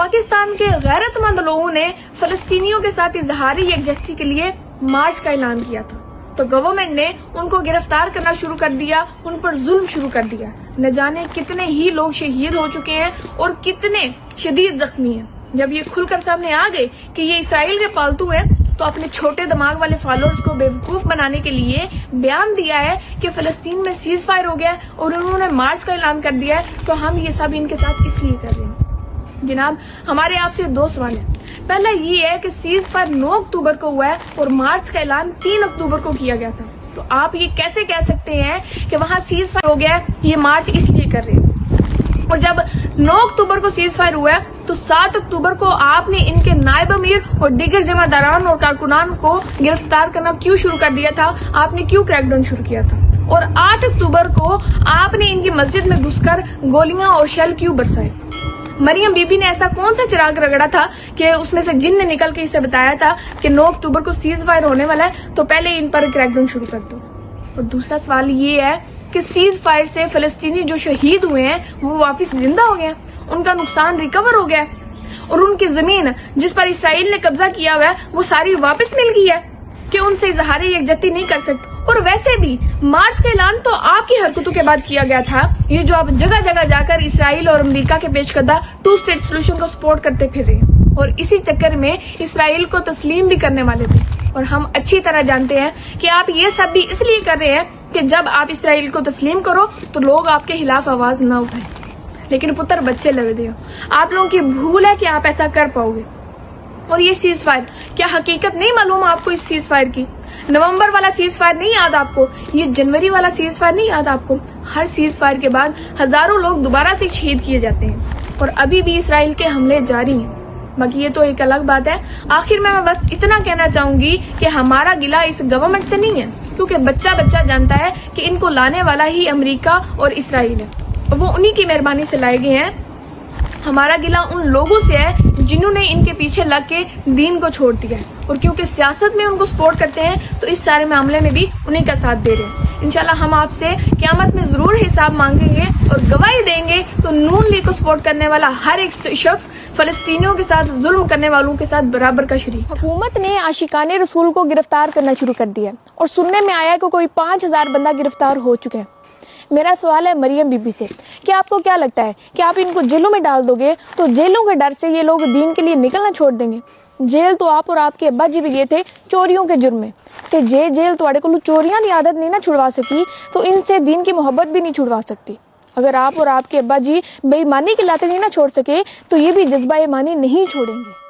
पाकिस्तान के गैरतमंद लोगों ने फलस्तीनियों के साथ इजहारी यकजहती के लिए मार्च का ऐलान किया था, तो गवर्नमेंट ने उनको गिरफ्तार करना शुरू कर दिया, उन पर जुल्म शुरू कर दिया। न जाने कितने ही लोग शहीद हो चुके हैं और कितने शदीद जख्मी हैं। जब ये खुलकर सामने आ गए कि ये इसराइल के पालतू हैं, तो अपने छोटे दिमाग वाले फॉलोअर्स को बेवकूफ बनाने के लिए बयान दिया है कि फलस्तीन में सीज फायर हो गया और उन्होंने मार्च का ऐलान कर दिया है, तो हम ये सब इनके साथ इसलिए कर रहे हैं। जनाब, हमारे आपसे दो सवाल है। पहला ये है कि सीज फायर 9 अक्टूबर को हुआ है और मार्च का ऐलान 3 अक्टूबर को किया गया था, तो आप ये कैसे कह सकते हैं कि वहाँ सीज फायर हो गया है, ये मार्च इसलिए कर रहे हैं। और जब 9 अक्टूबर को सीज फायर हुआ है, तो 7 अक्टूबर को आपने इनके नायब अमीर और दीगर जिम्मेदारान और कारकुनान को गिरफ्तार करना क्यों शुरू कर दिया था? आपने क्यों क्रैकडाउन शुरू किया था? और 8 अक्टूबर को आपने इनकी मस्जिद में घुसकर गोलियां और शेल क्यों बरसाए? मरियम बीबी ने ऐसा कौन सा चिराग रगड़ा था कि उसमें से जिन ने निकल के इसे बताया था कि 9 अक्टूबर को सीज फायर होने वाला है, तो पहले इन पर क्रैकडाउन शुरू कर दो। और दूसरा सवाल ये है कि सीज फायर से फलस्तीनी जो शहीद हुए हैं वो वापस जिंदा हो गए, उनका नुकसान रिकवर हो गया और उनकी जमीन जिस पर इसराइल ने कब्जा किया हुआ है वो सारी वापस मिल गई है कि उनसे इजहारी यकजहती नहीं कर सकते। और वैसे भी मार्च का ऐलान तो आपकी हरकतों के बाद किया गया था, ये जो आप जगह जगह जाकर इसराइल और अमेरिका के पेशकदा 2 स्टेट सोल्यूशन को सपोर्ट करते फिर रहे हैं और इसी चक्कर में इसराइल को तस्लीम भी करने वाले थे। और हम अच्छी तरह जानते हैं कि आप ये सब भी इसलिए कर रहे हैं कि जब आप इसराइल को तस्लीम करो तो लोग आपके खिलाफ आवाज ना उठाएं। लेकिन पुत्र बच्चे लगते हो, आप लोगों की भूल है कि आप ऐसा कर पाओगे। और ये सीज फायर, क्या हकीकत नहीं मालूम आपको इस सीज फायर की? नवंबर वाला सीज फायर नहीं याद आपको? ये जनवरी वाला सीज फायर नहीं याद आपको? हर सीज फायर के बाद हजारों लोग दोबारा से शहीद किए जाते हैं और अभी भी इसराइल के हमले जारी हैं। बाकी ये तो एक अलग बात है। आखिर में मैं बस इतना कहना चाहूंगी कि हमारा गिला इस गवर्नमेंट से नहीं है, क्योंकि बच्चा बच्चा जानता है कि इनको लाने वाला ही अमेरिका और इसराइल है और वो उन्हीं की मेहरबानी से लाए गए हैं। हमारा गिला उन लोगों से है जिन्होंने इनके पीछे लग के दीन को छोड़ दिया है और क्योंकि सियासत में उनको सपोर्ट करते हैं तो इस सारे मामले में भी उन्हीं का साथ दे रहे हैं। इंशाल्लाह हम आपसे क़यामत में जरूर हिसाब मांगेंगे और गवाही देंगे, तो नून लीग को सपोर्ट करने वाला हर एक शख्स फलस्तीनियों के साथ जुल्म करने वालों के साथ बराबर का शरीक। हुकूमत ने आशिकाने रसूल को गिरफ्तार करना शुरू कर दिया और सुनने में आया कि कोई 5000 बंदा गिरफ्तार हो चुके हैं। मेरा सवाल है मरियम बीबी से कि आपको क्या लगता है कि आप इनको जेलों में डाल दोगे तो जेलों के डर से ये लोग दीन के लिए निकलना छोड़ देंगे? जेल तो आप और आपके अब्बा जी भी गए थे चोरियों के जुर्म में, ते जेल तुम्हारे को चोरियां की आदत नहीं ना छुड़वा सकी तो इनसे दीन की मोहब्बत भी नहीं छुड़वा सकती। अगर आप और आपके अब्बा जी बेईमानी की लाते नहीं ना छोड़ सके तो ये भी जज्बा ईमानी नहीं छोड़ेंगे।